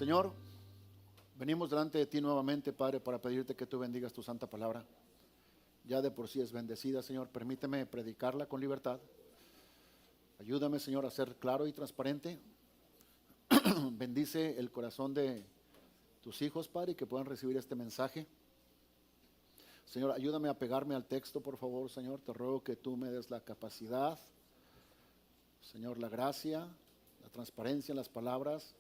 Señor, venimos delante de ti nuevamente, Padre, para pedirte que tú bendigas tu santa palabra. Ya de por sí es bendecida, Señor. Permíteme predicarla con libertad. Ayúdame, Señor, a ser claro y transparente. Bendice el corazón de tus hijos, Padre, y que puedan recibir este mensaje. Señor, ayúdame a pegarme al texto, por favor, Señor. Te ruego que tú me des la capacidad, Señor, la gracia, la transparencia en las palabras,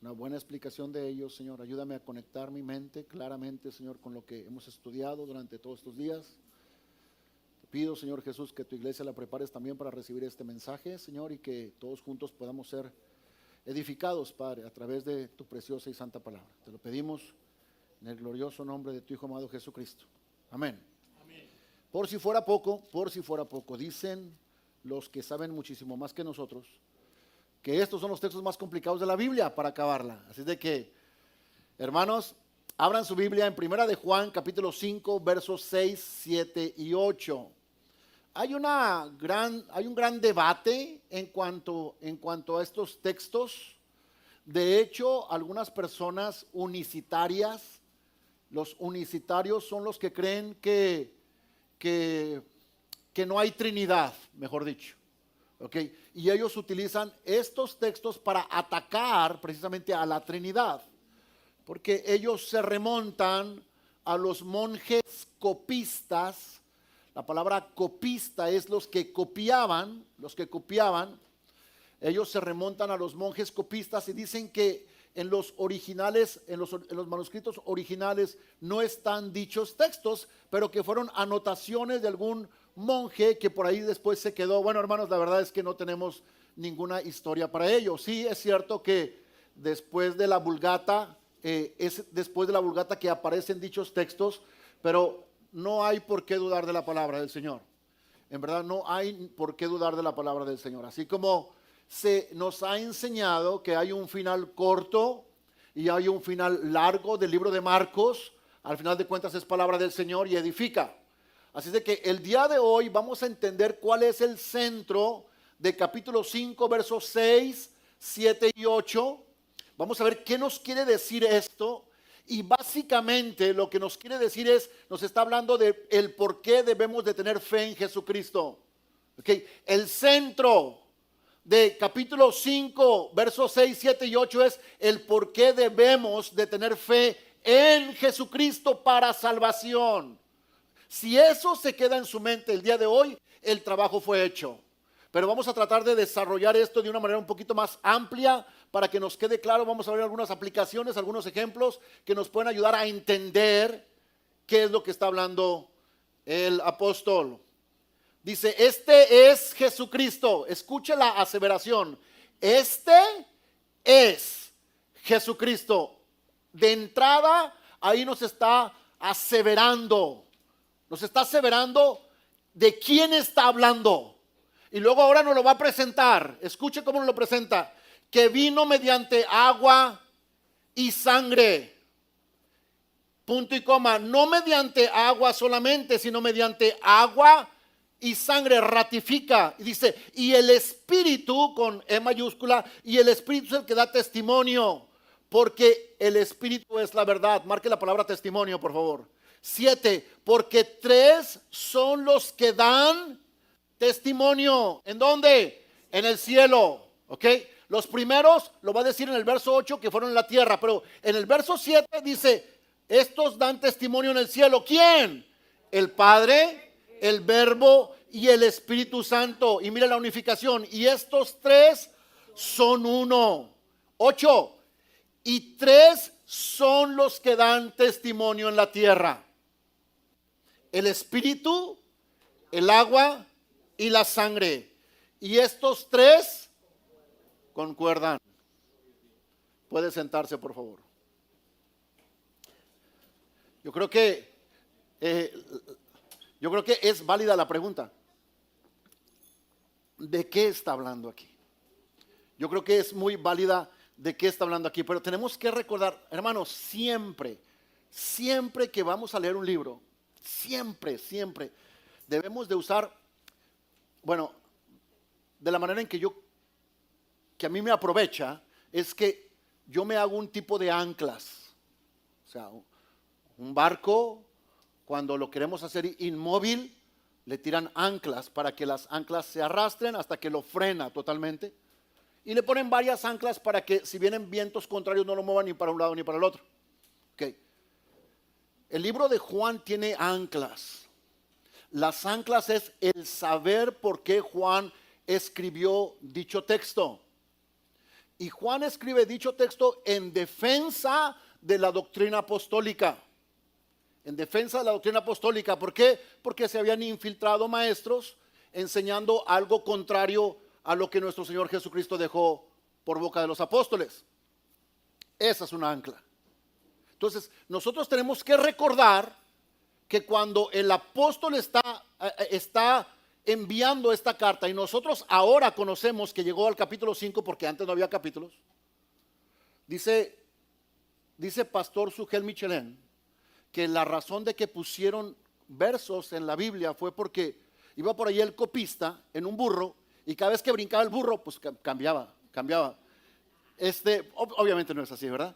una buena explicación de ellos, Señor. Ayúdame a conectar mi mente claramente, Señor, con lo que hemos estudiado durante todos estos días. Te pido, Señor Jesús, que tu iglesia la prepares también para recibir este mensaje, Señor, y que todos juntos podamos ser edificados, Padre, a través de tu preciosa y santa palabra. Te lo pedimos en el glorioso nombre de tu Hijo amado Jesucristo. Amén. Amén. Por si fuera poco, dicen los que saben muchísimo más que nosotros, que estos son los textos más complicados de la Biblia para acabarla. Así de que, hermanos, abran su Biblia en Primera de Juan, capítulo 5, versos 6, 7 y 8. Hay un gran debate en cuanto a estos textos. De hecho, algunas personas unicitarias, los unicitarios son los que creen que no hay Trinidad, mejor dicho. ¿Okay? Y ellos utilizan estos textos para atacar precisamente a la Trinidad, porque ellos se remontan a los monjes copistas. La palabra copista es los que copiaban. Ellos se remontan a los monjes copistas y dicen que en los originales, en los manuscritos originales no están dichos textos, pero que fueron anotaciones de algún monje que por ahí después se quedó. Bueno, hermanos, la verdad es que no tenemos ninguna historia para ello. Sí, es cierto que después de la Vulgata, es después de la Vulgata que aparecen dichos textos, pero no hay por qué dudar de la palabra del Señor. En verdad no hay por qué dudar de la palabra del Señor. Así como se nos ha enseñado que hay un final corto y hay un final largo del libro de Marcos, al final de cuentas es palabra del Señor y edifica. Así de que el día de hoy vamos a entender cuál es el centro de capítulo 5, versos 6, 7 y 8. Vamos a ver qué nos quiere decir esto. Y básicamente lo que nos quiere decir nos está hablando de el por qué debemos de tener fe en Jesucristo. ¿Okay? El centro de capítulo 5, versos 6, 7 y 8 es el por qué debemos de tener fe en Jesucristo para salvación. Si eso se queda en su mente el día de hoy, el trabajo fue hecho. Pero vamos a tratar de desarrollar esto de una manera un poquito más amplia para que nos quede claro. Vamos a ver algunas aplicaciones, algunos ejemplos que nos pueden ayudar a entender qué es lo que está hablando el apóstol. Dice, este es Jesucristo. Escuche la aseveración. Este es Jesucristo. De entrada, ahí nos está aseverando. Nos está aseverando de quién está hablando. Y luego ahora nos lo va a presentar. Escuche cómo nos lo presenta. Que vino mediante agua y sangre. Punto y coma. No mediante agua solamente, sino mediante agua y sangre. Ratifica. Y dice, y el Espíritu, con E mayúscula, y el Espíritu es el que da testimonio. Porque el Espíritu es la verdad. Marque la palabra testimonio, por favor. 7, porque 3 son los que dan testimonio. ¿En dónde? En el cielo. ¿Ok? Los primeros lo va a decir en el verso 8 que fueron en la tierra, pero en el verso 7 dice, estos dan testimonio en el cielo. ¿Quién? El Padre, el Verbo y el Espíritu Santo. Y mira la unificación. Y estos 3 son uno. 8. Y 3 son los que dan testimonio en la tierra. El Espíritu, el agua y la sangre. Y estos 3 concuerdan. Puede sentarse, por favor. Yo creo que es válida la pregunta. ¿De qué está hablando aquí? Yo creo que es muy válida de qué está hablando aquí. Pero tenemos que recordar, hermanos, siempre que vamos a leer un libro, siempre debemos de usar, de la manera en que a mí me aprovecha, es que yo me hago un tipo de anclas. O sea, un barco, cuando lo queremos hacer inmóvil, le tiran anclas para que las anclas se arrastren hasta que lo frena totalmente. Y le ponen varias anclas para que si vienen vientos contrarios no lo muevan ni para un lado ni para el otro. Okay. El libro de Juan tiene anclas. Las anclas es el saber por qué Juan escribió dicho texto. Y Juan escribe dicho texto en defensa de la doctrina apostólica. En defensa de la doctrina apostólica. ¿Por qué? Porque se habían infiltrado maestros enseñando algo contrario a lo que nuestro Señor Jesucristo dejó por boca de los apóstoles. Esa es una ancla. Entonces, nosotros tenemos que recordar que cuando el apóstol está enviando esta carta y nosotros ahora conocemos que llegó al capítulo 5 porque antes no había capítulos, dice Pastor Sugel Michelin que la razón de que pusieron versos en la Biblia fue porque iba por ahí el copista en un burro y cada vez que brincaba el burro pues cambiaba. Obviamente no es así, ¿verdad?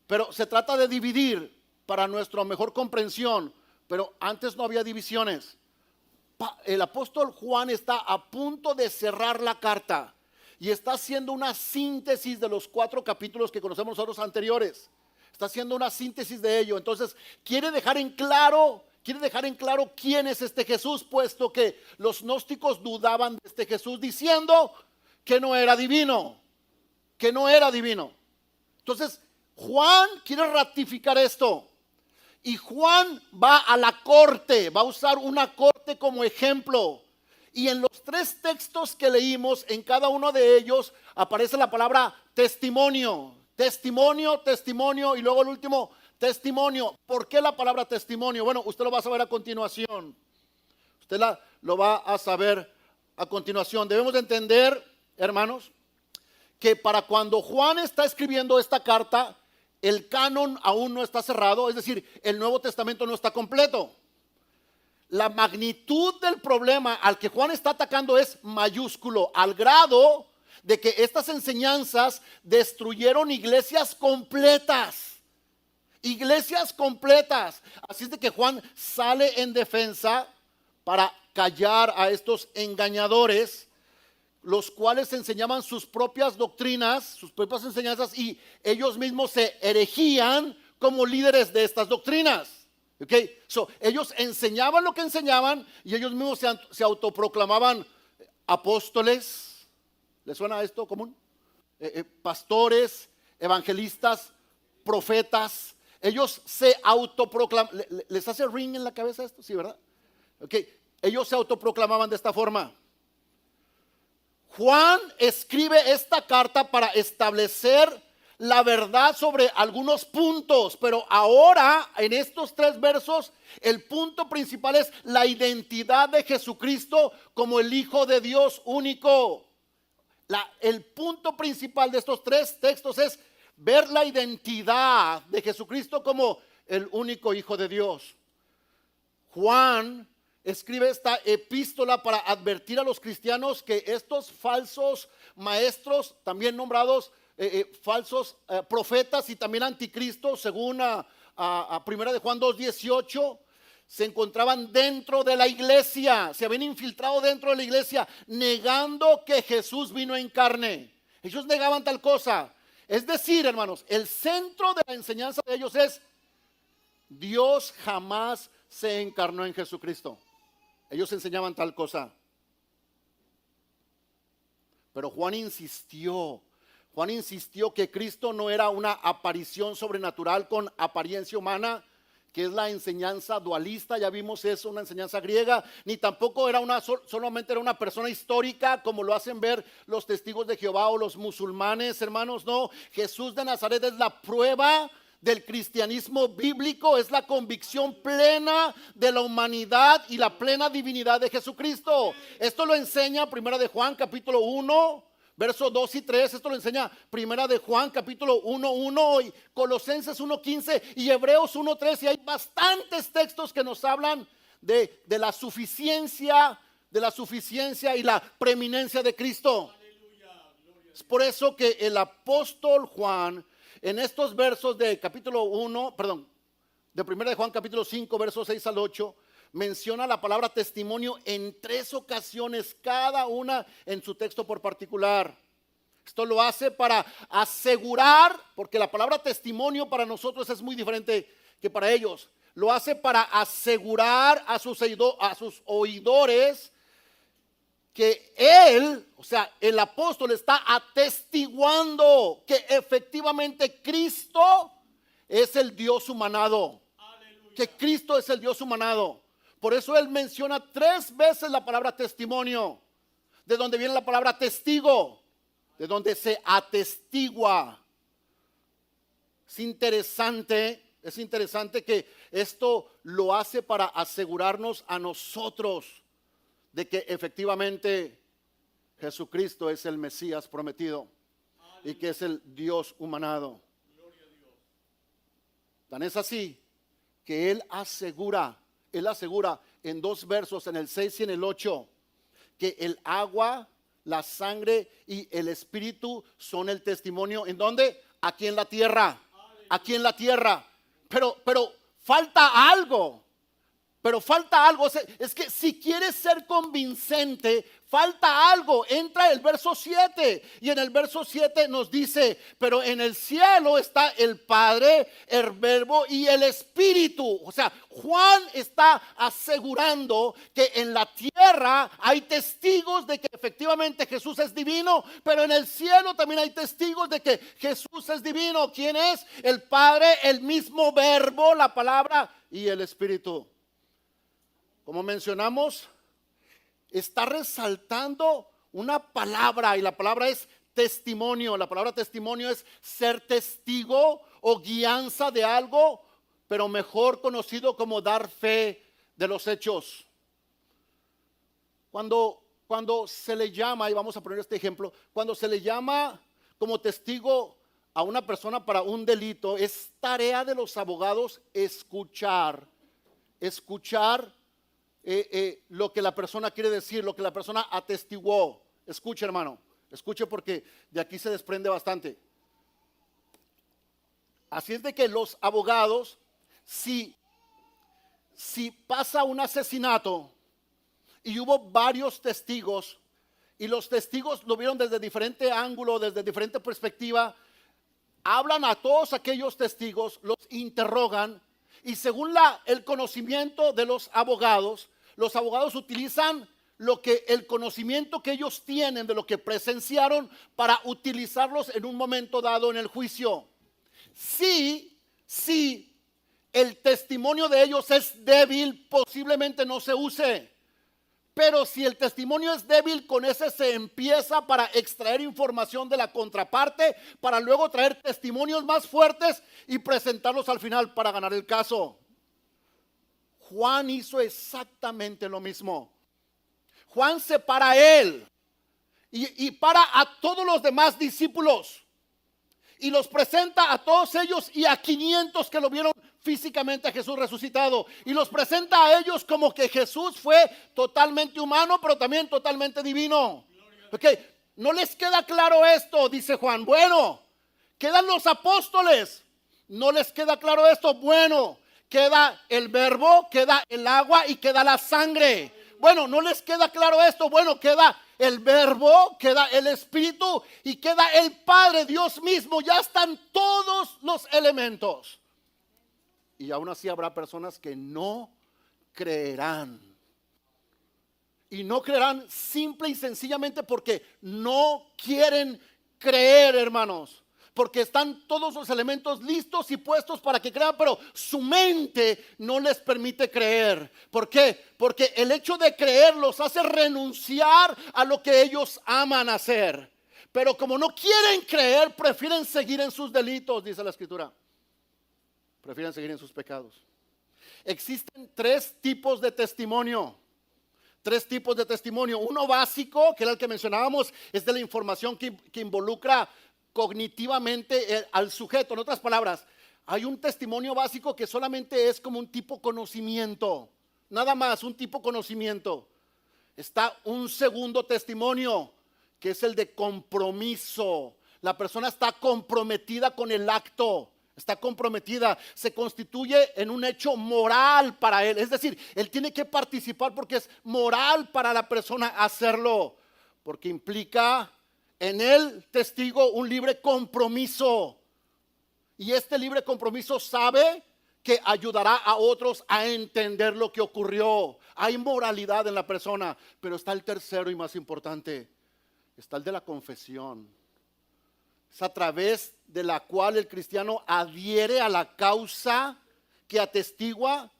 Pero se trata de dividir para nuestra mejor comprensión, pero antes no había divisiones. El apóstol Juan está a punto de cerrar la carta y está haciendo una síntesis de los 4 capítulos que conocemos nosotros anteriores. Está haciendo una síntesis de ello. Entonces quiere dejar en claro quién es este Jesús, puesto que los gnósticos dudaban de este Jesús diciendo que no era divino. Entonces Juan quiere ratificar esto. Y Juan va a la corte, va a usar una corte como ejemplo. Y en los 3 textos que leímos, en cada uno de ellos aparece la palabra testimonio. Testimonio y luego el último, testimonio. ¿Por qué la palabra testimonio? Bueno, usted lo va a saber a continuación. Lo va a saber a continuación. Debemos de entender, hermanos, que para cuando Juan está escribiendo esta carta, el canon aún no está cerrado, es decir, el Nuevo Testamento no está completo. La magnitud del problema al que Juan está atacando es mayúsculo, al grado de que estas enseñanzas destruyeron iglesias completas. Así es de que Juan sale en defensa para callar a estos engañadores, los cuales enseñaban sus propias doctrinas, sus propias enseñanzas, y ellos mismos se erigían como líderes de estas doctrinas. Okay? Ellos enseñaban lo que enseñaban y ellos mismos se autoproclamaban apóstoles. ¿Les suena esto común? Pastores, evangelistas, profetas. Ellos se autoproclamaban. ¿Les hace ring en la cabeza esto? Sí, ¿verdad? Okay. Ellos se autoproclamaban de esta forma. Juan escribe esta carta para establecer la verdad sobre algunos puntos, pero ahora en estos 3 versos el punto principal es la identidad de Jesucristo como el Hijo de Dios único. El punto principal de estos 3 textos es ver la identidad de Jesucristo como el único Hijo de Dios. Juan escribe esta epístola para advertir a los cristianos que estos falsos maestros, también nombrados falsos profetas y también anticristos, según a Primera de Juan 2:18, se encontraban dentro de la iglesia, se habían infiltrado dentro de la iglesia, negando que Jesús vino en carne. Ellos negaban tal cosa. Es decir, hermanos, el centro de la enseñanza de ellos es: Dios jamás se encarnó en Jesucristo. Ellos enseñaban tal cosa. Pero Juan insistió que Cristo no era una aparición sobrenatural con apariencia humana, que es la enseñanza dualista, ya vimos eso, una enseñanza griega, ni tampoco era solamente era una persona histórica, como lo hacen ver los testigos de Jehová o los musulmanes, hermanos. No, Jesús de Nazaret es la prueba del cristianismo bíblico, es la convicción plena de la humanidad y la plena divinidad de Jesucristo. Esto lo enseña Primera de Juan capítulo 1, versos 2 y 3. Esto lo enseña Primera de Juan capítulo 1:1 y Colosenses 1:15 y Hebreos 1:3, y hay bastantes textos que nos hablan de la suficiencia y la preeminencia de Cristo. Es por eso que el apóstol Juan En estos versos de capítulo 1, perdón, de 1 de Juan capítulo 5, versos 6 al 8, menciona la palabra testimonio en 3 ocasiones, cada una en su texto por particular. Esto lo hace para asegurar, porque la palabra testimonio para nosotros es muy diferente que para ellos. Lo hace para asegurar a sus oidores que él, o sea, el apóstol está atestiguando que efectivamente Cristo es el Dios humanado. Aleluya. Que Cristo es el Dios humanado. Por eso él menciona 3 veces la palabra testimonio, de donde viene la palabra testigo, de donde se atestigua. Es interesante que esto lo hace para asegurarnos a nosotros de que efectivamente Jesucristo es el Mesías prometido y que es el Dios humanado. Tan es así que él asegura en 2 versos, en el 6 y en el 8, que el agua, la sangre y el espíritu son el testimonio. ¿En dónde? Aquí en la tierra. Aquí en la tierra. Pero falta algo. Es que si quieres ser convincente, falta algo. Entra el verso 7 y en el verso 7 nos dice: pero en el cielo está el Padre, el Verbo y el Espíritu. O sea, Juan está asegurando que en la tierra hay testigos de que efectivamente Jesús es divino, pero en el cielo también hay testigos de que Jesús es divino. ¿Quién es? El Padre, el mismo Verbo, la palabra y el Espíritu. Como mencionamos, está resaltando una palabra, y la palabra es testimonio. La palabra testimonio es ser testigo o guianza de algo, pero mejor conocido como dar fe de los hechos. Cuando se le llama, y vamos a poner este ejemplo, cuando se le llama como testigo a una persona para un delito, es tarea de los abogados escuchar lo que la persona quiere decir, lo que la persona atestiguó. Escuche, hermano, escuche, porque de aquí se desprende bastante. Así es de que los abogados, si pasa un asesinato y hubo varios testigos, y los testigos lo vieron desde diferente ángulo, desde diferente perspectiva, hablan a todos aquellos testigos, los interrogan, y según el conocimiento de los abogados utilizan el conocimiento que ellos tienen de lo que presenciaron para utilizarlos en un momento dado en el juicio. Si el testimonio de ellos es débil, posiblemente no se use. Pero si el testimonio es débil, con ese se empieza para extraer información de la contraparte, para luego traer testimonios más fuertes y presentarlos al final para ganar el caso. Juan hizo exactamente lo mismo. Juan se para a él y para a todos los demás discípulos y los presenta a todos ellos y a 500 que lo vieron físicamente a Jesús resucitado, y los presenta a ellos como que Jesús fue totalmente humano pero también totalmente divino. Okay. ¿No les queda claro esto? Dice Juan. Bueno, quedan los apóstoles. ¿No les queda claro esto? Bueno, queda el Verbo, queda el agua y queda la sangre. Bueno, ¿no les queda claro esto? Bueno, queda el Verbo, queda el Espíritu y queda el Padre, Dios mismo. Ya están todos los elementos. Y aún así habrá personas que no creerán. Y no creerán simple y sencillamente porque no quieren creer, hermanos. Porque están todos los elementos listos y puestos para que crean, pero su mente no les permite creer. ¿Por qué? Porque el hecho de creer los hace renunciar a lo que ellos aman hacer. Pero como no quieren creer, prefieren seguir en sus delitos, dice la Escritura. Prefieren seguir en sus pecados. Existen 3 tipos de testimonio. 3 tipos de testimonio. Uno básico, que era el que mencionábamos, es de la información que involucra cognitivamente al sujeto. En otras palabras, hay un testimonio básico que solamente es como un tipo conocimiento, nada más, un tipo conocimiento. Está un segundo testimonio, que es el de compromiso. La persona está comprometida con el acto. Está comprometida, se constituye en un hecho moral para él. Es decir, él tiene que participar porque es moral para la persona hacerlo. Porque implica en el testigo un libre compromiso. Y este libre compromiso sabe que ayudará a otros a entender lo que ocurrió. Hay moralidad en la persona, pero está el tercero y más importante. Está el de la confesión. Es a través de la cual el cristiano adhiere a la causa que atestigua,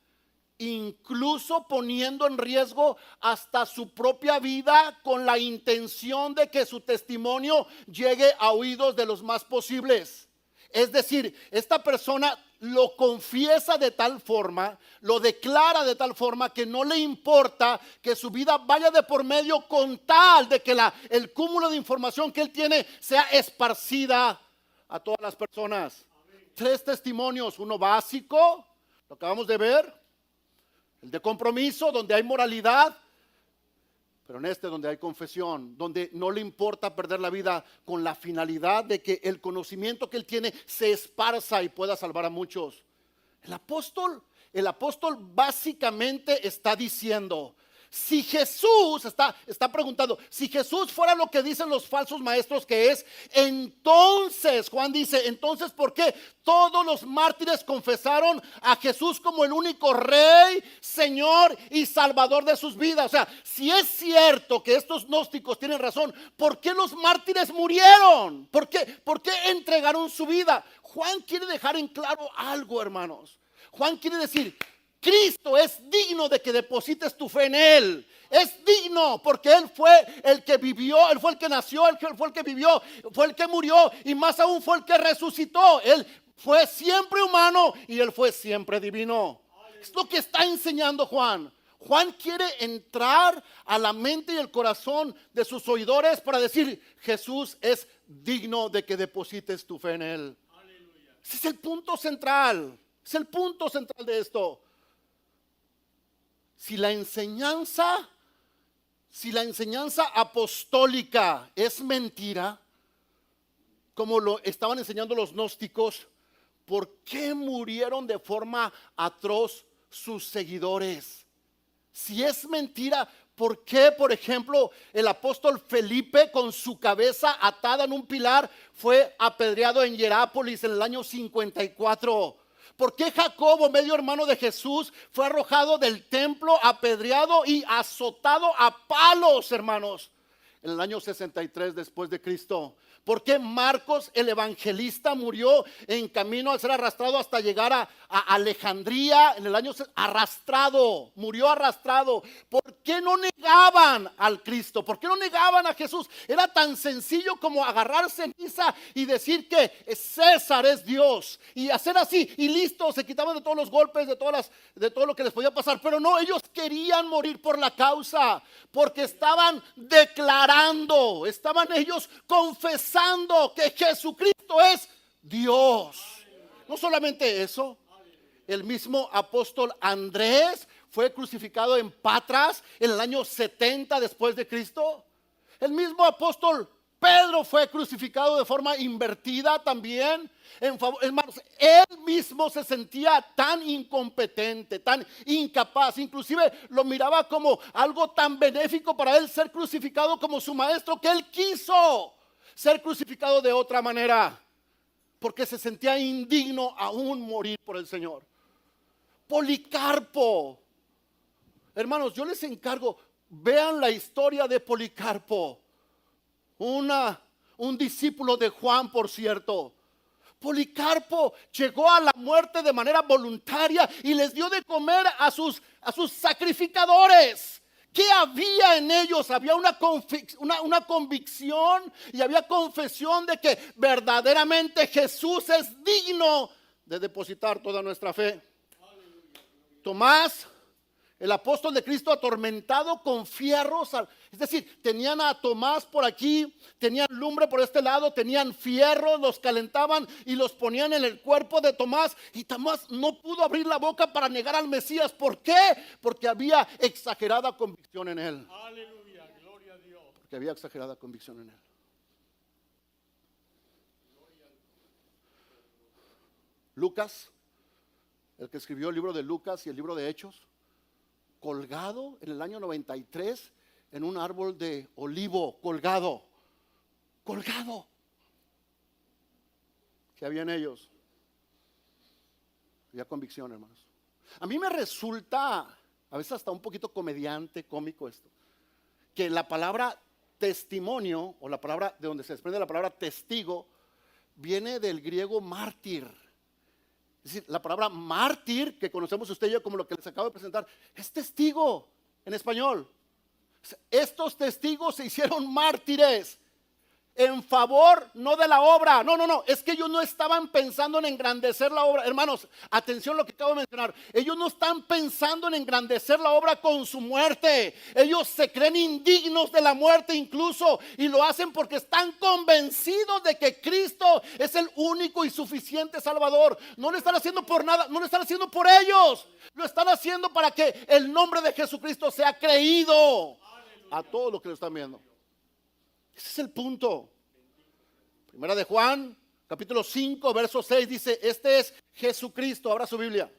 incluso poniendo en riesgo hasta su propia vida con la intención de que su testimonio llegue a oídos de los más posibles. Es decir, esta persona lo confiesa de tal forma, lo declara de tal forma que no le importa que su vida vaya de por medio con tal de que el cúmulo de información que él tiene sea esparcida a todas las personas. Amén. 3 testimonios, uno básico, lo acabamos de ver, el de compromiso, donde hay moralidad, pero en este donde hay confesión, donde no le importa perder la vida con la finalidad de que el conocimiento que él tiene se esparza y pueda salvar a muchos. El apóstol básicamente está diciendo, si Jesús, está preguntando, si Jesús fuera lo que dicen los falsos maestros que es, entonces, Juan dice, entonces, ¿por qué todos los mártires confesaron a Jesús como el único Rey, Señor y Salvador de sus vidas? O sea, si es cierto que estos gnósticos tienen razón, ¿por qué los mártires murieron? ¿Por qué entregaron su vida? Juan quiere dejar en claro algo, hermanos. Juan quiere decir, Cristo es digno de que deposites tu fe en Él. Es digno porque Él fue el que vivió, Él fue el que nació, Él fue el que vivió, fue el que murió y más aún fue el que resucitó. Él fue siempre humano y Él fue siempre divino. Es lo que está enseñando Juan. Juan quiere entrar a la mente y el corazón de sus oidores para decir, Jesús es digno de que deposites tu fe en Él. Aleluya. Ese es el punto central. Es el punto central de esto. Si la enseñanza apostólica es mentira, como lo estaban enseñando los gnósticos, ¿por qué murieron de forma atroz sus seguidores? Si es mentira, ¿por qué, por ejemplo, el apóstol Felipe con su cabeza atada en un pilar fue apedreado en Hierápolis en el año 54? ¿Por qué Jacobo, medio hermano de Jesús, fue arrojado del templo, apedreado y azotado a palos, hermanos, en el año 63 después de Cristo? ¿Por qué Marcos, el evangelista, murió en camino al ser arrastrado hasta llegar a Alejandría en el año arrastrado? Murió arrastrado. ¿Por qué no negaban al Cristo? ¿Por qué no negaban a Jesús? Era tan sencillo como agarrar ceniza y decir que César es Dios y hacer así y listo, se quitaban de todos los golpes, de todo lo que les podía pasar. Pero no, ellos querían morir por la causa, porque estaban declarando, estaban ellos confesando que Jesucristo es Dios. No solamente eso, el mismo apóstol Andrés fue crucificado en Patras en el año 70 después de Cristo. El mismo apóstol Pedro fue crucificado de forma invertida también. Hermanos, él mismo se sentía tan incompetente, tan incapaz, inclusive lo miraba como algo tan benéfico para él ser crucificado como su maestro, que él quiso ser crucificado de otra manera, porque se sentía indigno aún morir por el Señor. Policarpo, hermanos, yo les encargo, vean la historia de Policarpo, un discípulo de Juan, por cierto. Policarpo llegó a la muerte de manera voluntaria y les dio de comer a sus sacrificadores. ¿Qué había en ellos? Había una convicción y había confesión de que verdaderamente Jesús es digno de depositar toda nuestra fe. Tomás, el apóstol de Cristo, atormentado con fierros, es decir, tenían a Tomás por aquí, tenían lumbre por este lado, tenían fierros, los calentaban y los ponían en el cuerpo de Tomás, y Tomás no pudo abrir la boca para negar al Mesías. ¿Por qué? Porque había exagerada convicción en él. Aleluya, gloria a Dios. Porque había exagerada convicción en él. Lucas, el que escribió el libro de Lucas y el libro de Hechos, colgado en el año 93 en un árbol de olivo, colgado. ¿Qué habían ellos? Había convicción, hermanos. A mí me resulta a veces hasta un poquito comediante, cómico esto, que la palabra testimonio, o la palabra de donde se desprende la palabra testigo, viene del griego mártir. Es decir, la palabra mártir, que conocemos usted y yo como lo que les acabo de presentar, es testigo en español. Estos testigos se hicieron mártires en favor no de la obra. No, es que ellos no estaban pensando en engrandecer la obra. Hermanos, atención a lo que acabo de mencionar. Ellos no están pensando en engrandecer la obra con su muerte. Ellos se creen indignos de la muerte incluso, y lo hacen porque están convencidos de que Cristo es el único y suficiente Salvador. No lo están haciendo por nada, no lo están haciendo por ellos. Lo están haciendo para que el nombre de Jesucristo sea creído a todos los que lo están viendo. Ese es el punto. Primera de Juan, capítulo 5, verso 6 dice: este es Jesucristo. Abra su Biblia.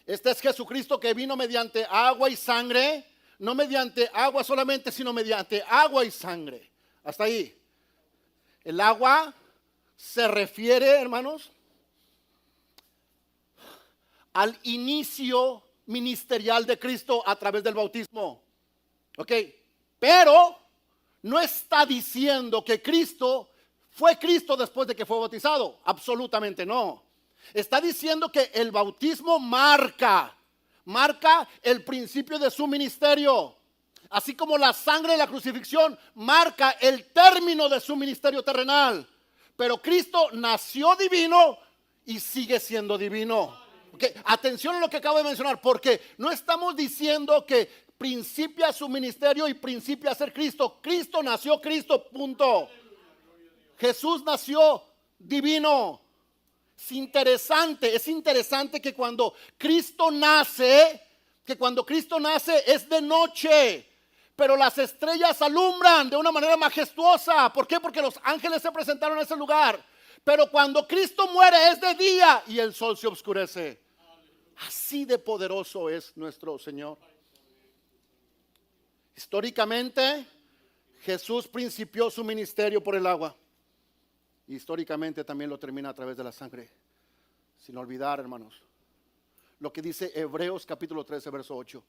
Este es Jesucristo que vino mediante agua y sangre. No mediante agua solamente, sino mediante agua y sangre. Hasta ahí. El agua se refiere, hermanos, al inicio ministerial de Cristo a través del bautismo. Ok. Pero no está diciendo que Cristo fue Cristo después de que fue bautizado. Absolutamente no. Está diciendo que el bautismo marca el principio de su ministerio. Así como la sangre de la crucifixión marca el término de su ministerio terrenal. Pero Cristo nació divino y sigue siendo divino. Okay. Atención a lo que acabo de mencionar, porque no estamos diciendo que principia su ministerio y principia a ser Cristo. Cristo nació Cristo, punto. Jesús nació divino. Es interesante que cuando Cristo nace es de noche, pero las estrellas alumbran de una manera majestuosa. ¿Por qué? Porque los ángeles se presentaron en ese lugar. Pero cuando Cristo muere es de día y el sol se oscurece. Así de poderoso es nuestro Señor. Históricamente, Jesús principió su ministerio por el agua. Históricamente también lo termina a través de la sangre. Sin olvidar, hermanos, lo que dice Hebreos capítulo 13, verso 8.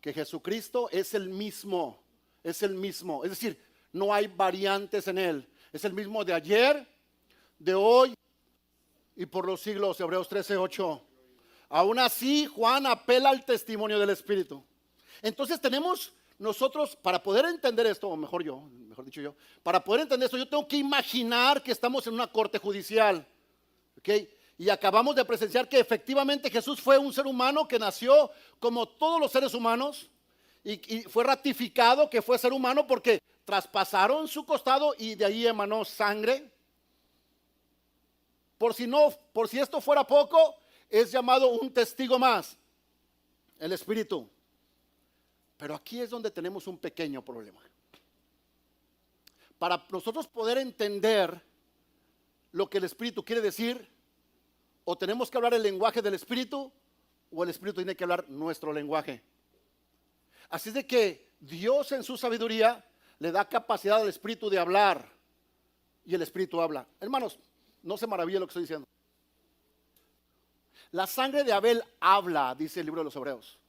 Que Jesucristo es el mismo. Es decir, no hay variantes en él. Es el mismo de ayer, de hoy y por los siglos. Hebreos 13, 8. Aún así, Juan apela al testimonio del Espíritu. Entonces tenemos nosotros, para poder entender esto, o mejor dicho yo, para poder entender esto, yo tengo que imaginar que estamos en una corte judicial, ¿ok? Y acabamos de presenciar que efectivamente Jesús fue un ser humano que nació como todos los seres humanos, y fue ratificado que fue ser humano porque traspasaron su costado y de ahí emanó sangre. Por si esto fuera poco, es llamado un testigo más, el Espíritu. Pero aquí es donde tenemos un pequeño problema. Para nosotros poder entender lo que el Espíritu quiere decir, o tenemos que hablar el lenguaje del Espíritu, o el Espíritu tiene que hablar nuestro lenguaje. Así es de que Dios en su sabiduría le da capacidad al Espíritu de hablar, y el Espíritu habla. Hermanos, no se maraville lo que estoy diciendo. La sangre de Abel habla, dice el libro de los Hebreos.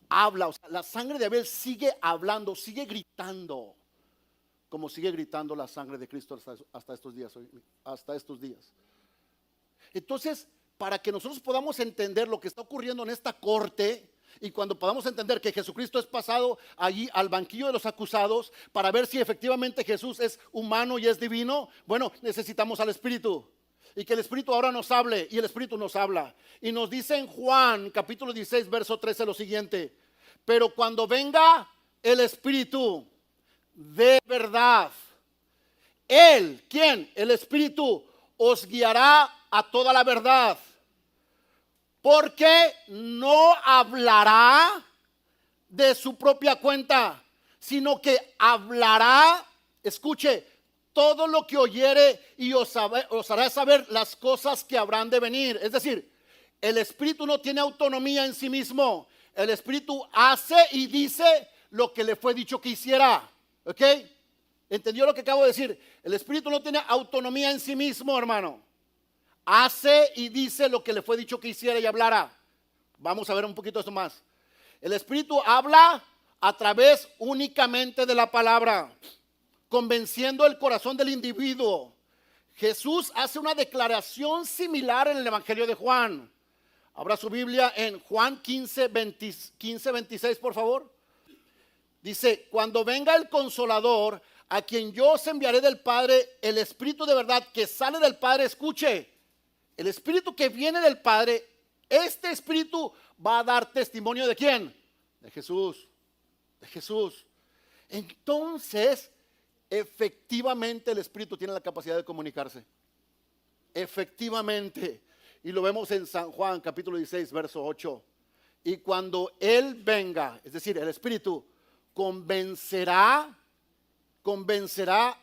Habla, o sea, la sangre de Abel sigue hablando, sigue gritando, como sigue gritando la sangre de Cristo hasta estos días. Entonces, para que nosotros podamos entender lo que está ocurriendo en esta corte, y cuando podamos entender que Jesucristo es pasado allí al banquillo de los acusados, para ver si efectivamente Jesús es humano y es divino, bueno, necesitamos al Espíritu. Y que el Espíritu ahora nos hable, y el Espíritu nos habla. Y nos dice en Juan capítulo 16, verso 13 lo siguiente: pero cuando venga el Espíritu de verdad, Él, ¿quién? El Espíritu os guiará a toda la verdad, porque no hablará de su propia cuenta, sino que hablará, escuche, todo lo que oyere y os hará saber las cosas que habrán de venir. Es decir, el Espíritu no tiene autonomía en sí mismo. El Espíritu hace y dice lo que le fue dicho que hiciera. ¿Ok? ¿Entendió lo que acabo de decir? El Espíritu no tiene autonomía en sí mismo, hermano. Hace y dice lo que le fue dicho que hiciera y hablara. Vamos a ver un poquito esto más. El Espíritu habla a través únicamente de la palabra, convenciendo el corazón del individuo. Jesús hace una declaración similar en el Evangelio de Juan. Abra su Biblia en Juan 15:26, por favor. Dice, cuando venga el Consolador, a quien yo os enviaré del Padre, el Espíritu de verdad que sale del Padre, escuche, el Espíritu que viene del Padre, este Espíritu va a dar testimonio ¿de quién? De Jesús, de Jesús. Entonces, efectivamente el Espíritu tiene la capacidad de comunicarse. Efectivamente. Y lo vemos en San Juan capítulo 16, verso 8. Y cuando Él venga, es decir, el Espíritu, convencerá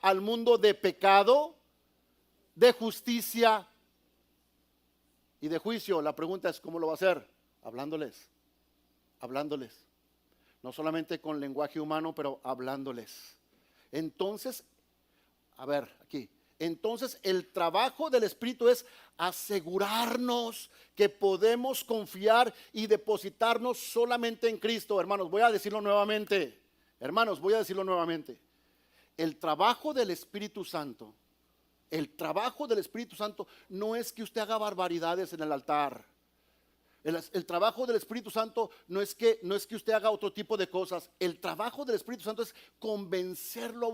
al mundo de pecado, de justicia y de juicio. La pregunta es, ¿cómo lo va a hacer? Hablándoles. No solamente con lenguaje humano, pero hablándoles. Entonces, a ver, aquí. Entonces el trabajo del Espíritu es asegurarnos que podemos confiar y depositarnos solamente en Cristo. Hermanos, voy a decirlo nuevamente. El trabajo del Espíritu Santo, no es que usted haga barbaridades en el altar. El trabajo del Espíritu Santo no es que usted haga otro tipo de cosas. El trabajo del Espíritu Santo es convencerlo a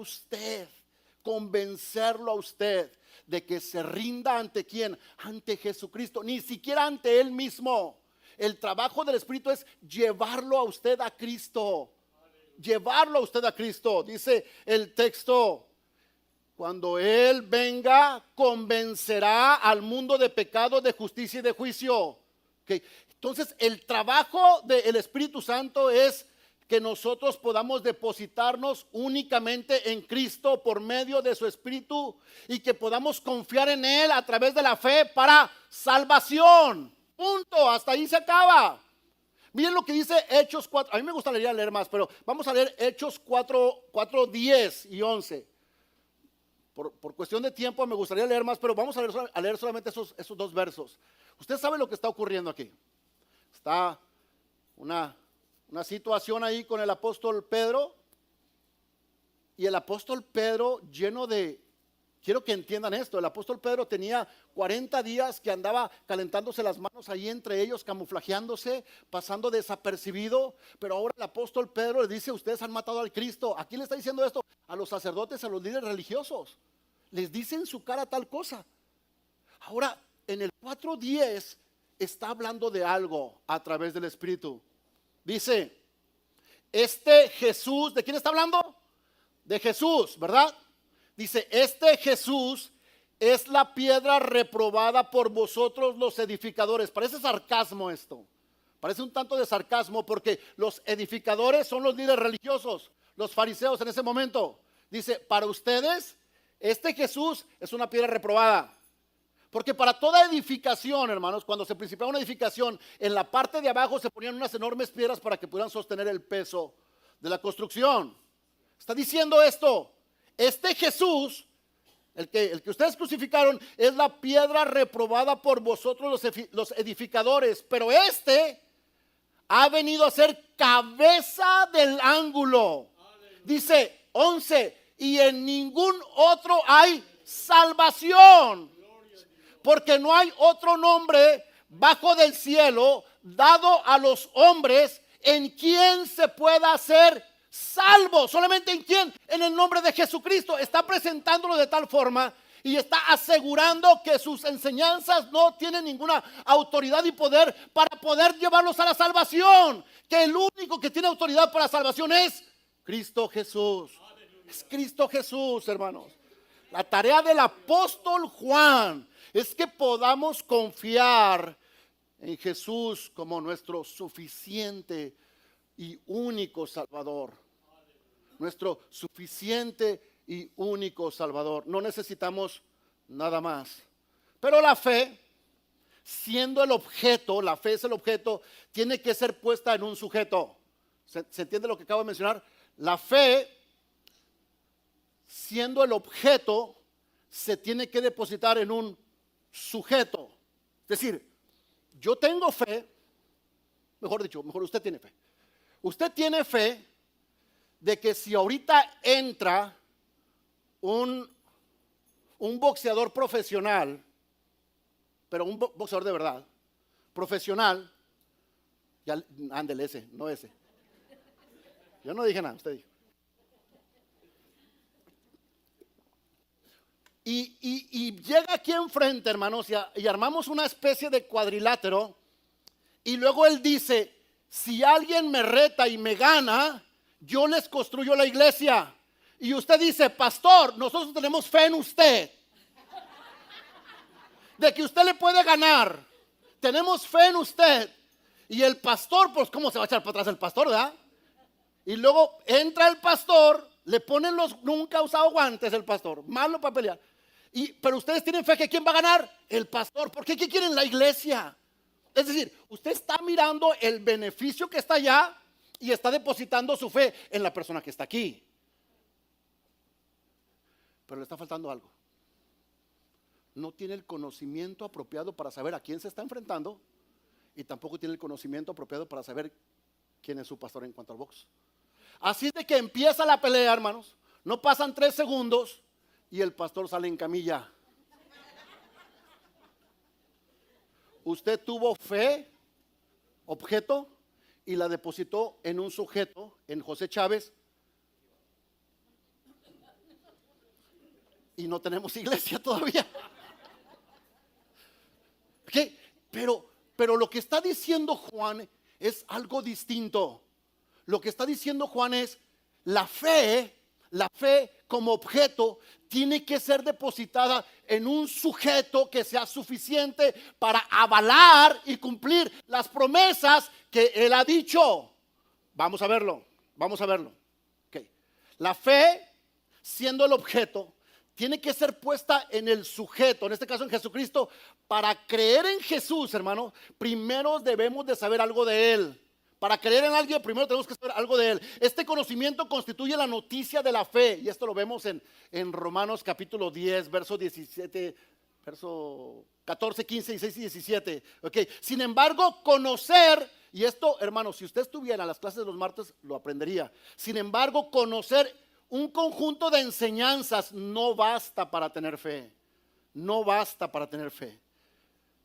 usted de que se rinda ante ¿quién? Ante Jesucristo, ni siquiera ante Él mismo. El trabajo del Espíritu es llevarlo a usted a Cristo. Dice el texto, cuando Él venga, convencerá al mundo de pecado, de justicia y de juicio. Okay. Entonces el trabajo del Espíritu Santo es que nosotros podamos depositarnos únicamente en Cristo por medio de su Espíritu y que podamos confiar en Él a través de la fe para salvación. Punto, hasta ahí se acaba. Miren lo que dice Hechos 4, a mí me gustaría leer más, pero vamos a leer Hechos 4, 10 y 11. Por cuestión de tiempo me gustaría leer más, pero vamos a leer solamente esos dos versos. Usted sabe lo que está ocurriendo aquí. Está una situación ahí con el apóstol Pedro, y el apóstol Pedro quiero que entiendan esto, el apóstol Pedro tenía 40 días que andaba calentándose las manos ahí entre ellos, camuflajeándose, pasando desapercibido, pero ahora el apóstol Pedro le dice, ustedes han matado al Cristo. ¿A quién le está diciendo esto? A los sacerdotes, a los líderes religiosos. Les dice en su cara tal cosa. Ahora, en el 4:10 está hablando de algo a través del Espíritu. Dice, este Jesús, ¿de quién está hablando? De Jesús, ¿verdad? Dice, este Jesús es la piedra reprobada por vosotros los edificadores. Parece sarcasmo esto. Parece un tanto de sarcasmo porque los edificadores son los líderes religiosos, los fariseos en ese momento. Dice, para ustedes, este Jesús es una piedra reprobada. Porque para toda edificación, hermanos, cuando se principiaba una edificación, en la parte de abajo se ponían unas enormes piedras para que pudieran sostener el peso de la construcción. Está diciendo esto, este Jesús, el que ustedes crucificaron, es la piedra reprobada por vosotros los edificadores, pero este ha venido a ser cabeza del ángulo. Dice 11, y en ningún otro hay salvación. Porque no hay otro nombre bajo del cielo dado a los hombres en quien se pueda ser salvo. Solamente en quién, en el nombre de Jesucristo. Está presentándolo de tal forma y está asegurando que sus enseñanzas no tienen ninguna autoridad y poder para poder llevarlos a la salvación. Que el único que tiene autoridad para la salvación es Cristo Jesús. Es Cristo Jesús, hermanos. La tarea del apóstol Juan es que podamos confiar en Jesús como nuestro suficiente y único Salvador. Nuestro suficiente y único Salvador. No necesitamos nada más. Pero la fe, siendo el objeto, la fe es el objeto, tiene que ser puesta en un sujeto. ¿Se entiende lo que acabo de mencionar? La fe, siendo el objeto, se tiene que depositar en un sujeto. Es decir, yo tengo fe, mejor dicho, mejor usted tiene fe. Usted tiene fe de que si ahorita entra un boxeador profesional, pero un boxeador de verdad, profesional, ya, ándele ese, no ese. Yo no dije nada, usted dijo. Y llega aquí enfrente, hermanos, y armamos una especie de cuadrilátero, y luego él dice, si alguien me reta y me gana, yo les construyo la iglesia. Y usted dice, pastor, nosotros tenemos fe en usted, de que usted le puede ganar. Tenemos fe en usted. Y el pastor, pues ¿cómo se va a echar para atrás el pastor, verdad? Y luego entra el pastor, le ponen los, nunca ha usado guantes el pastor, malo para pelear. Pero ustedes tienen fe que ¿quién va a ganar? El pastor. ¿Por qué? ¿Qué quieren? La iglesia. Es decir, usted está mirando el beneficio que está allá y está depositando su fe en la persona que está aquí. Pero le está faltando algo. No tiene el conocimiento apropiado para saber a quién se está enfrentando y tampoco tiene el conocimiento apropiado para saber quién es su pastor en cuanto al box. Así es de que empieza la pelea, hermanos. No pasan 3 segundos y el pastor sale en camilla. Usted tuvo fe, objeto, y la depositó en un sujeto, en José Chávez. Y no tenemos iglesia todavía. ¿Qué? Pero lo que está diciendo Juan es algo distinto. Lo que está diciendo Juan es la fe como objeto tiene que ser depositada en un sujeto que sea suficiente para avalar y cumplir las promesas que él ha dicho. Vamos a verlo. Okay. La fe, siendo el objeto, tiene que ser puesta en el sujeto, en este caso en Jesucristo. Para creer en Jesús, hermano, primero debemos de saber algo de Él. Para creer en alguien, primero tenemos que saber algo de Él. Este conocimiento constituye la noticia de la fe. Y esto lo vemos en Romanos capítulo 10, verso 17, verso 14, 15, 16 y 17. Okay. Sin embargo, conocer, y esto, hermano, si usted estuviera en las clases de los martes, lo aprendería. Sin embargo, conocer un conjunto de enseñanzas no basta para tener fe. No basta para tener fe.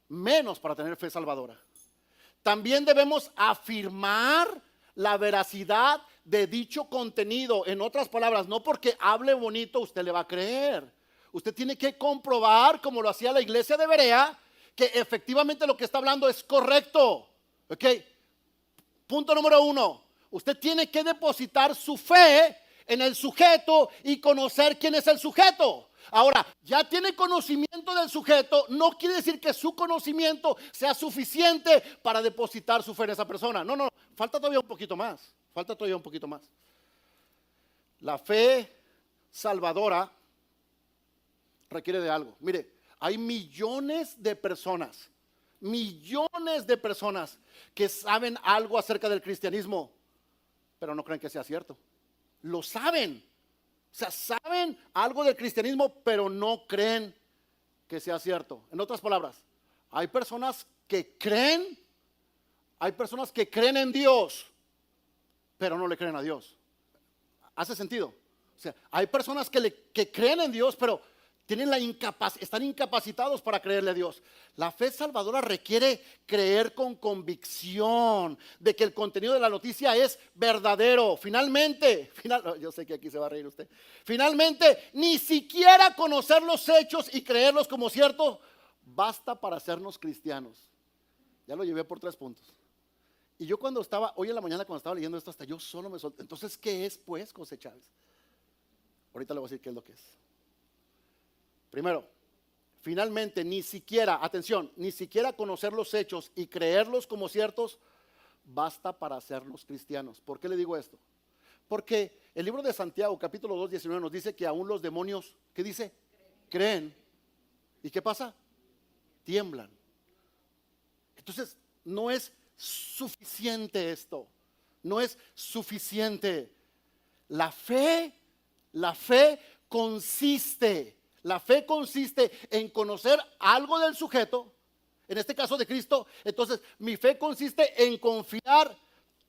Menos para tener fe salvadora. También debemos afirmar la veracidad de dicho contenido. En otras palabras, no porque hable bonito usted le va a creer. Usted tiene que comprobar, como lo hacía la iglesia de Berea, que efectivamente lo que está hablando es correcto. ¿Ok? Punto número 1. Usted tiene que depositar su fe en el sujeto y conocer quién es el sujeto. Ahora, ya tiene conocimiento del sujeto, no quiere decir que su conocimiento sea suficiente para depositar su fe en esa persona. No, falta todavía un poquito más. La fe salvadora requiere de algo. Mire, hay millones de personas que saben algo acerca del cristianismo, pero no creen que sea cierto. Lo saben. O sea, saben algo del cristianismo, pero no creen que sea cierto. En otras palabras, hay personas que creen en Dios, pero no le creen a Dios. ¿Hace sentido? O sea, hay personas que creen en Dios, pero están incapacitados para creerle a Dios. La fe salvadora requiere creer con convicción de que el contenido de la noticia es verdadero. Yo sé que aquí se va a reír usted. Finalmente, ni siquiera conocer los hechos y creerlos como ciertos basta para hacernos cristianos. Ya lo llevé por 3 puntos. Y yo hoy en la mañana cuando estaba leyendo esto, hasta yo solo me solté. Entonces, ¿qué es pues José Chávez? Ahorita le voy a decir qué es lo que es. Primero, finalmente, ni siquiera conocer los hechos y creerlos como ciertos basta para hacernos cristianos. ¿Por qué le digo esto? Porque El libro de Santiago, capítulo 2, 19, nos dice que aún los demonios, ¿qué dice? Creen. ¿Y qué pasa? Tiemblan. Entonces, no es suficiente esto. No es suficiente. La fe consiste en conocer algo del sujeto, en este caso de Cristo. Entonces, mi fe consiste en confiar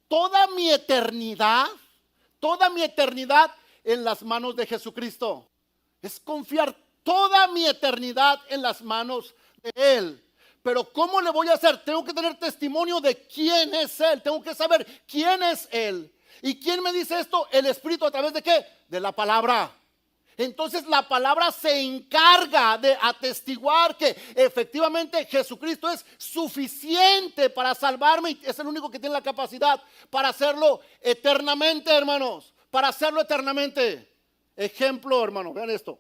toda mi eternidad en las manos de Jesucristo. Es confiar toda mi eternidad en las manos de Él. Pero ¿cómo le voy a hacer? Tengo que tener testimonio de quién es Él. Tengo que saber quién es Él. ¿Y quién me dice esto? El Espíritu. ¿A través de qué? De la palabra. Entonces la palabra se encarga de atestiguar que efectivamente Jesucristo es suficiente para salvarme y es el único que tiene la capacidad para hacerlo eternamente, hermanos. Para hacerlo eternamente. Ejemplo, hermano, vean esto.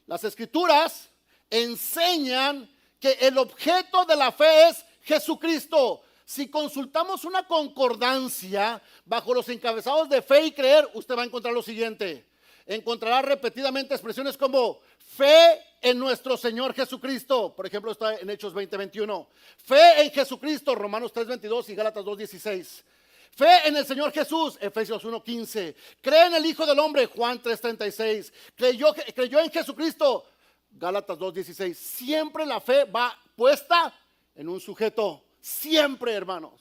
Las Escrituras enseñan que el objeto de la fe es Jesucristo. Si consultamos una concordancia bajo los encabezados de fe y creer, usted va a encontrar lo siguiente. Encontrará repetidamente expresiones como fe en nuestro Señor Jesucristo. Por ejemplo, está en Hechos 20:21. Fe en Jesucristo, Romanos 3:22 y Gálatas 2:16. Fe en el Señor Jesús, Efesios 1:15. Cree en el Hijo del Hombre, Juan 3:36. Creyó en Jesucristo, Gálatas 2:16. Siempre la fe va puesta en un sujeto. Siempre, hermanos.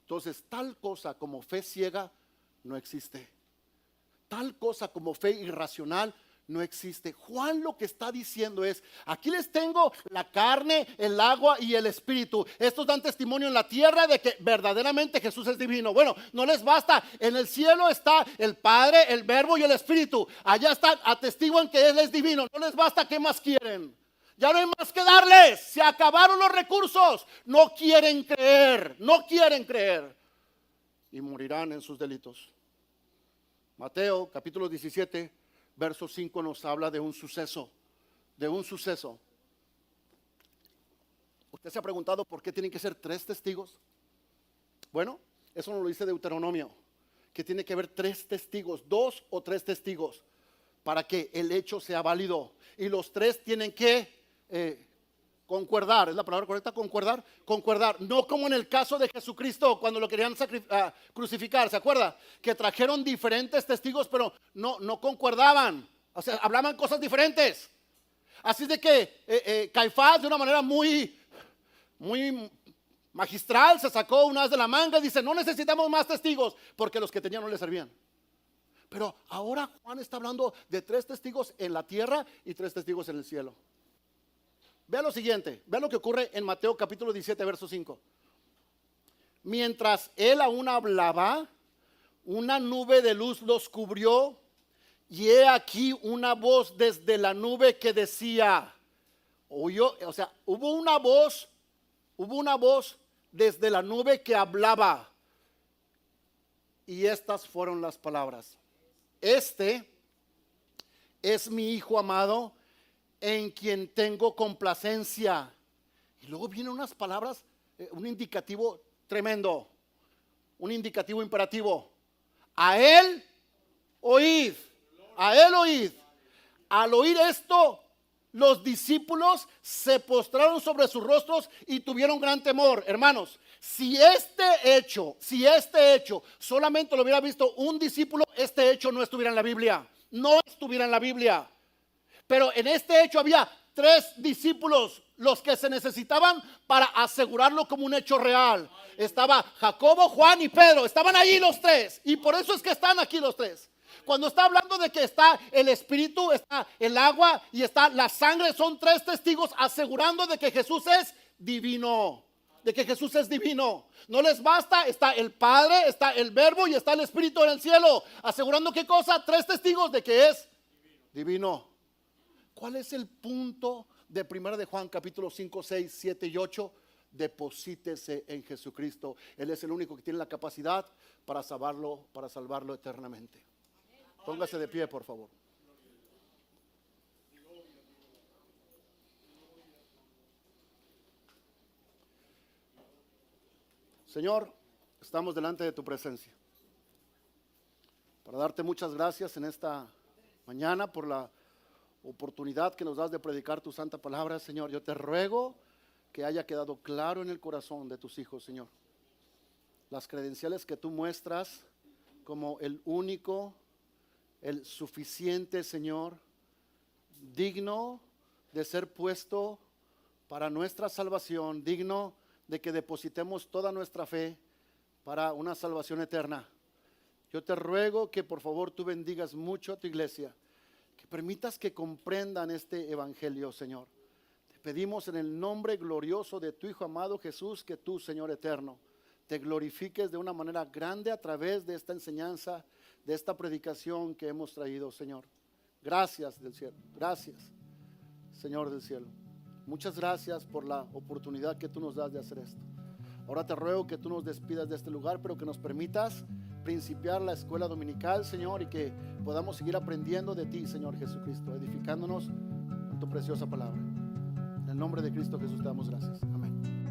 Entonces, tal cosa como fe ciega no existe. Tal cosa como fe irracional no existe. Juan lo que está diciendo es: aquí les tengo la carne, el agua y el espíritu. Estos dan testimonio en la tierra de que verdaderamente Jesús es divino. Bueno, no les basta. En el cielo está el Padre, el Verbo y el Espíritu. Allá están, atestiguan que Él es divino. No les basta. ¿Qué más quieren? Ya no hay más que darles. Se acabaron los recursos. No quieren creer. No quieren creer. Y morirán en sus delitos. Mateo capítulo 17 verso 5 nos habla de un suceso. ¿Usted se ha preguntado por qué tienen que ser 3 testigos? Bueno, eso nos lo dice Deuteronomio, que tiene que haber 3 testigos, 2 o 3 testigos, para que el hecho sea válido. Y los 3 tienen que concordar. ¿Es la palabra correcta? Concordar. No como en el caso de Jesucristo cuando lo querían crucificar. ¿Se acuerda? Que trajeron diferentes testigos, pero no concordaban. O sea, hablaban cosas diferentes. Así de que Caifás, de una manera muy magistral, se sacó una vez de la manga y dice: no necesitamos más testigos, porque los que tenían no le servían. Pero ahora Juan está hablando de 3 testigos en la tierra y 3 testigos en el cielo. Vea lo siguiente, vea lo que ocurre en Mateo capítulo 17, verso 5. Mientras él aún hablaba, una nube de luz los cubrió, y he aquí una voz desde la nube que decía, hubo una voz desde la nube que hablaba, y estas fueron las palabras: este es mi Hijo amado, en quien tengo complacencia. Y luego vienen unas palabras, un indicativo tremendo, un indicativo imperativo: a él oíd, a él oíd. Al oír esto, los discípulos se postraron sobre sus rostros y tuvieron gran temor. Hermanos, si este hecho solamente lo hubiera visto un discípulo, este hecho no estuviera en la Biblia. No estuviera en la Biblia. Pero en este hecho había 3 discípulos, los que se necesitaban para asegurarlo como un hecho real. Estaba Jacobo, Juan y Pedro. Estaban ahí los 3. Y por eso es que están aquí los 3. Cuando está hablando de que está el Espíritu, está el agua y está la sangre, son 3 testigos asegurando de que Jesús es divino. De que Jesús es divino. No les basta, está el Padre, está el Verbo y está el Espíritu en el cielo. Asegurando ¿qué cosa? 3 testigos de que es divino. ¿Cuál es el punto de 1 de Juan capítulo 5, 6, 7 y 8? Deposítese en Jesucristo. Él es el único que tiene la capacidad para salvarlo eternamente. Póngase de pie, por favor. Señor, estamos delante de tu presencia. para darte muchas gracias en esta mañana por la oportunidad que nos das de predicar tu santa palabra, Señor. Yo te ruego que haya quedado claro en el corazón de tus hijos, Señor, las credenciales que tú muestras como el único, el suficiente, Señor, digno de ser puesto para nuestra salvación, digno de que depositemos toda nuestra fe para una salvación eterna. Yo te ruego que por favor tú bendigas mucho a tu iglesia, que permitas que comprendan este evangelio, Señor. Te pedimos en el nombre glorioso de tu Hijo amado Jesús, que tú, Señor eterno, te glorifiques de una manera grande a través de esta enseñanza, de esta predicación que hemos traído, Señor. Gracias del cielo, gracias, Señor del cielo. Muchas gracias por la oportunidad que tú nos das de hacer esto. Ahora te ruego que tú nos despidas de este lugar, pero que nos permitas principiar la escuela dominical, Señor, y que podamos seguir aprendiendo de ti, Señor Jesucristo, edificándonos con tu preciosa palabra. En el nombre de Cristo Jesús te damos gracias. Amén.